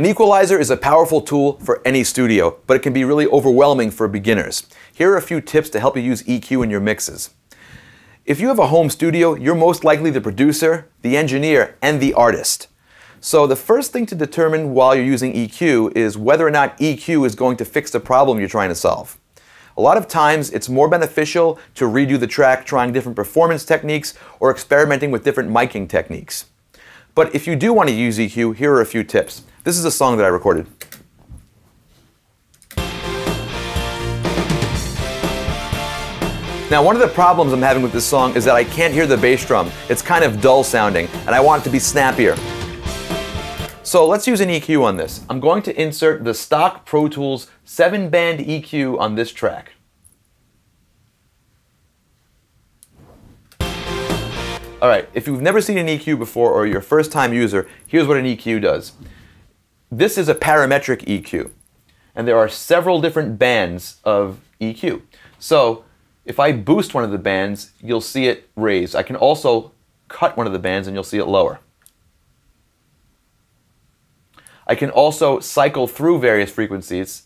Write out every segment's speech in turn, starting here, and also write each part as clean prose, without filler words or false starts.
An equalizer is a powerful tool for any studio, but it can be really overwhelming for beginners. Here are a few tips to help you use EQ in your mixes. If you have a home studio, you're most likely the producer, the engineer, and the artist. So the first thing to determine while you're using EQ is whether or not EQ is going to fix the problem you're trying to solve. A lot of times it's more beneficial to redo the track trying different performance techniques or experimenting with different miking techniques. But if you do want to use EQ, here are a few tips. This is a song that I recorded. Now, one of the problems I'm having with this song is that I can't hear the bass drum. It's kind of dull sounding, and I want it to be snappier. So let's use an EQ on this. I'm going to insert the stock Pro Tools 7-band EQ on this track. Alright, if you've never seen an EQ before or you're a first-time user, here's what an EQ does. This is a parametric EQ, and there are several different bands of EQ. So if I boost one of the bands, you'll see it raise. I can also cut one of the bands and you'll see it lower. I can also cycle through various frequencies,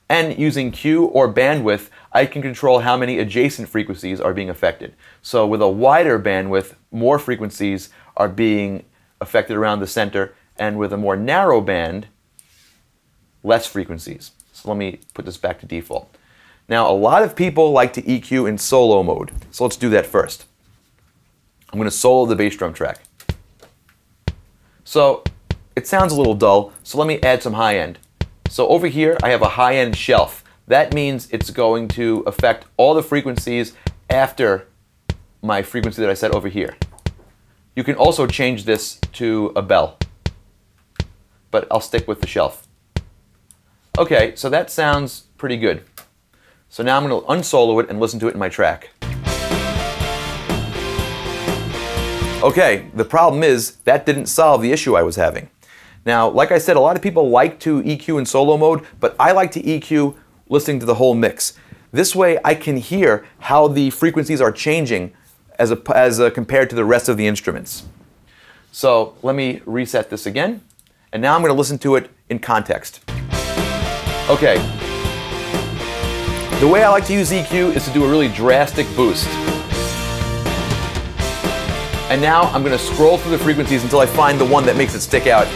and using Q or bandwidth, I can control how many adjacent frequencies are being affected. So with a wider bandwidth, more frequencies are being affected around the center, and with a more narrow band, less frequencies. So let me put this back to default. Now, a lot of people like to EQ in solo mode, so let's do that first. I'm going to solo the bass drum track. So it sounds a little dull, so let me add some high end. So over here, I have a high end shelf. That means it's going to affect all the frequencies after my frequency that I set over here. You can also change this to a bell, but I'll stick with the shelf. Okay, so that sounds pretty good. So now I'm going to unsolo it and listen to it in my track. Okay, the problem is that didn't solve the issue I was having. Now, like I said, a lot of people like to EQ in solo mode, but I like to EQ listening to the whole mix. This way I can hear how the frequencies are changing as compared to the rest of the instruments. So let me reset this again, and now I'm going to listen to it in context. Okay. The way I like to use EQ is to do a really drastic boost. And now I'm going to scroll through the frequencies until I find the one that makes it stick out.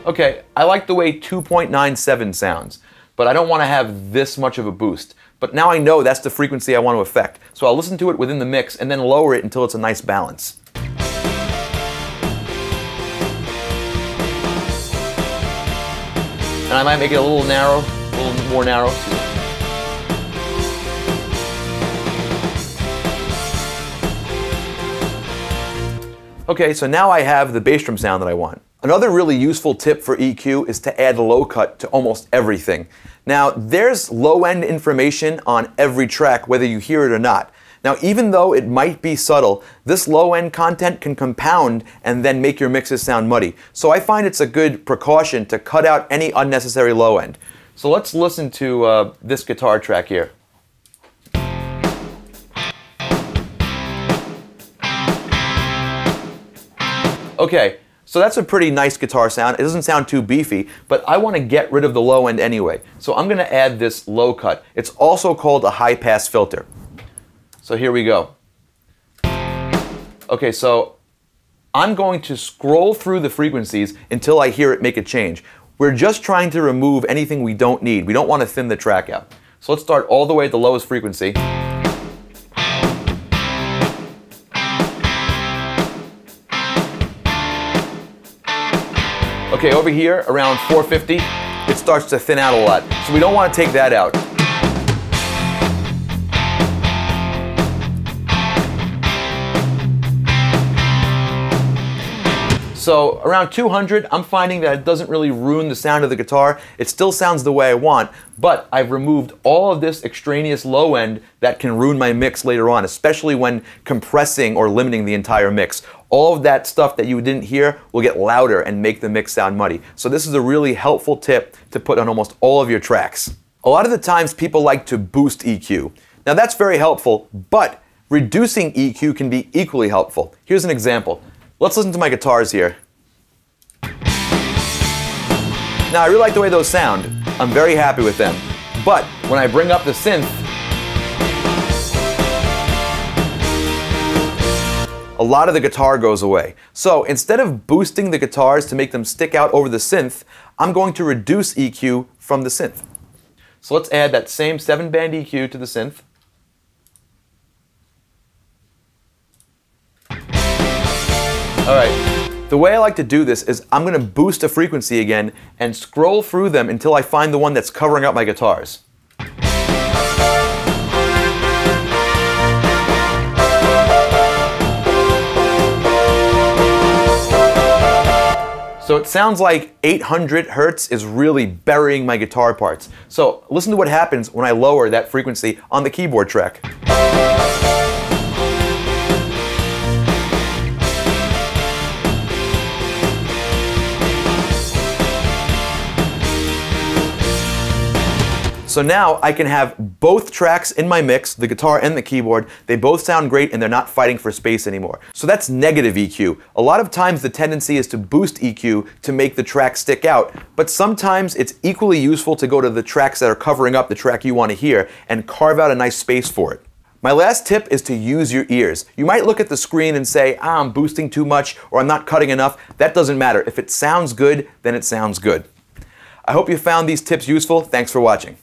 Okay, I like the way 2.97 sounds, but I don't want to have this much of a boost. But now I know that's the frequency I want to affect. So I'll listen to it within the mix and then lower it until it's a nice balance. And I might make it a little narrow, a little more narrow. Okay, so now I have the bass drum sound that I want. Another really useful tip for EQ is to add low cut to almost everything. Now, there's low-end information on every track, whether you hear it or not. Now, even though it might be subtle, this low-end content can compound and then make your mixes sound muddy. So I find it's a good precaution to cut out any unnecessary low-end. So let's listen to this guitar track here. Okay, so that's a pretty nice guitar sound. It doesn't sound too beefy, but I want to get rid of the low end anyway. So I'm going to add this low cut. It's also called a high pass filter. So here we go. Okay, so I'm going to scroll through the frequencies until I hear it make a change. We're just trying to remove anything we don't need. We don't want to thin the track out. So let's start all the way at the lowest frequency. Okay, over here, around 450, it starts to thin out a lot. So we don't want to take that out. So around 200, I'm finding that it doesn't really ruin the sound of the guitar. It still sounds the way I want, but I've removed all of this extraneous low end that can ruin my mix later on, especially when compressing or limiting the entire mix. All of that stuff that you didn't hear will get louder and make the mix sound muddy. So this is a really helpful tip to put on almost all of your tracks. A lot of the times people like to boost EQ. Now that's very helpful, but Reducing EQ can be equally helpful. Here's an example. Let's listen to my guitars here. Now I really like the way those sound. I'm very happy with them. But when I bring up the synth, a lot of the guitar goes away. So instead of boosting the guitars to make them stick out over the synth, I'm going to reduce EQ from the synth. So let's add that same 7-band EQ to the synth. All right, the way I like to do this is I'm going to boost a frequency again and scroll through them until I find the one that's covering up my guitars. So it sounds like 800 Hertz is really burying my guitar parts. So listen to what happens when I lower that frequency on the keyboard track. So now I can have both tracks in my mix, the guitar and the keyboard. They both sound great and they're not fighting for space anymore. So that's negative EQ. A lot of times the tendency is to boost EQ to make the track stick out, but sometimes it's equally useful to go to the tracks that are covering up the track you want to hear and carve out a nice space for it. My last tip is to use your ears. You might look at the screen and say, I'm boosting too much or I'm not cutting enough. That doesn't matter. If it sounds good, then it sounds good. I hope you found these tips useful. Thanks for watching.